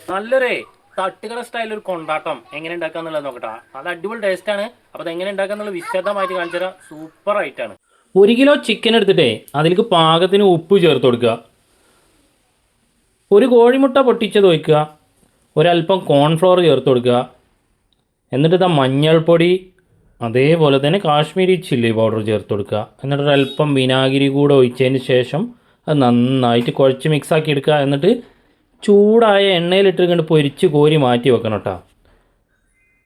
നല്ലൊരു തട്ടുകട സ്റ്റൈൽ ഒരു കൊണ്ടാട്ടം എങ്ങനെ ഉണ്ടാക്കാന്നുള്ളത് നോക്കട്ടെ. അത് അടിപൊളി ടേസ്റ്റാണ്. അപ്പോൾ അത് എങ്ങനെ ഉണ്ടാക്കാന്നുള്ളത് വിശദമായിട്ട് കാണിച്ചു തരാം. സൂപ്പർ ആയിട്ടാണ്. 1 കിലോ ചിക്കൻ എടുത്തിട്ടേ അതിലേക്ക് പാകത്തിന് ഉപ്പ് ചേർത്ത് കൊടുക്കുക. ഒരു കോഴിമുട്ട പൊട്ടിച്ചത് ഒഴിക്കുക. ഒരല്പം കോൺഫ്ലവർ ചേർത്ത് കൊടുക്കുക. എന്നിട്ട് ഇതാ മഞ്ഞൾപ്പൊടി, അതേപോലെ തന്നെ കാശ്മീരി ചില്ലി പൗഡർ ചേർത്ത് കൊടുക്കുക. എന്നിട്ടൊരല്പം വിനാഗിരി കൂടെ ഒഴിച്ചതിന് ശേഷം അത് നന്നായിട്ട് കുഴച്ച് മിക്സാക്കി എടുക്കുക. എന്നിട്ട് ചൂടായ എണ്ണയിലിട്ട് പൊരിച്ച് കോരി മാറ്റി വെക്കണം കേട്ടോ.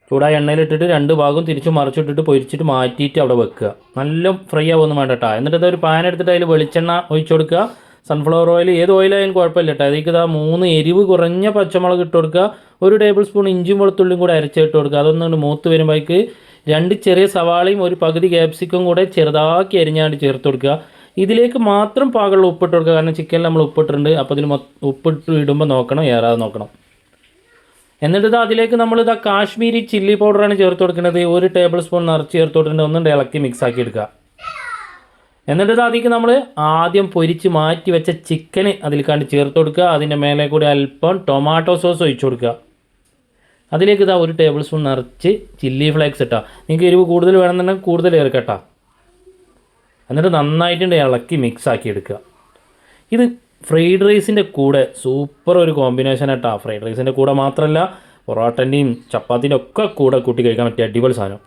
ചൂടായ എണ്ണയിലിട്ടിട്ട് 2 ഭാഗവും തിരിച്ച് മറിച്ചിട്ടിട്ട് പൊരിച്ചിട്ട് മാറ്റിയിട്ട് അവിടെ വെക്കുക. നല്ല ഫ്രൈ ആവുമൊന്നും വേണ്ട കേട്ടോ. എന്നിട്ട് ഇതൊരു പാൻ എടുത്തിട്ട് അതിൽ വെളിച്ചെണ്ണ ഒഴിച്ചു കൊടുക്കുക. സൺഫ്ലവർ ഓയിൽ, ഏത് ഓയിലായാലും കുഴപ്പമില്ല കേട്ടോ. അതിലേക്ക് ഇതാ 3 എരിവ് കുറഞ്ഞ പച്ചമുളക് ഇട്ട് കൊടുക്കുക. 1 ടേബിൾ സ്പൂൺ ഇഞ്ചും വെളുത്തുള്ളിയും കൂടെ അരച്ചിട്ട് കൊടുക്കുക. അതൊന്നുകൊണ്ട് മൂത്ത് വരുമ്പോഴേക്ക് 2 ചെറിയ സവാളയും ഒരു പകുതി ക്യാപ്സിക്കും കൂടെ ചെറുതാക്കി അരിഞ്ഞാണ്ട് ചേർത്ത് കൊടുക്കുക. ഇതിലേക്ക് മാത്രം പാകമുള്ള ഉപ്പിട്ട് കൊടുക്കുക. കാരണം ചിക്കനിൽ നമ്മൾ ഉപ്പിട്ടിട്ടുണ്ട്. അപ്പോൾ ഇതിൽ ഉപ്പിട്ട് ഇടുമ്പോൾ നോക്കണം, ഏറാതെ നോക്കണം. എന്നിട്ട് അതിലേക്ക് നമ്മളിതാ കാശ്മീരി ചില്ലി പൗഡറാണ് ചേർത്ത് കൊടുക്കുന്നത്. 1 ടേബിൾ സ്പൂൺ നിറച്ച് ചേർത്ത് കൊടുത്തിട്ടുണ്ട്. ഒന്നും ഇളക്കി മിക്സ് ആക്കി എടുക്കുക. എന്നിട്ട് അതിലേക്ക് നമ്മൾ ആദ്യം പൊരിച്ച് മാറ്റി വെച്ച ചിക്കന് അതിലേക്കാണ്ട് ചേർത്ത് കൊടുക്കുക. അതിൻ്റെ മേലെ കൂടി അല്പം ടൊമാറ്റോ സോസ് ഒഴിച്ചു കൊടുക്കുക. അതിലേക്ക് 1 ടേബിൾ സ്പൂൺ നിറച്ച് ചില്ലി ഫ്ലേക്സ് ഇട്ടാൽ നിങ്ങൾക്ക് എരിവ് കൂടുതൽ വേണമെന്നുണ്ടെങ്കിൽ കൂടുതൽ ചേർക്കട്ടോ. എന്നിട്ട് നന്നായിട്ടുണ്ട് ഇളക്കി മിക്സ് ആക്കി എടുക്കുക. ഇത് ഫ്രൈഡ് റൈസിൻ്റെ കൂടെ സൂപ്പർ ഒരു കോമ്പിനേഷൻ ആയിട്ടാ. ഫ്രൈഡ് റൈസിൻ്റെ കൂടെ മാത്രമല്ല, പൊറോട്ടൻ്റെയും ചപ്പാത്തിൻ്റെ ഒക്കെ കൂടെ കൂട്ടി കഴിക്കാൻ പറ്റിയ അടിപൊളി സാധനം.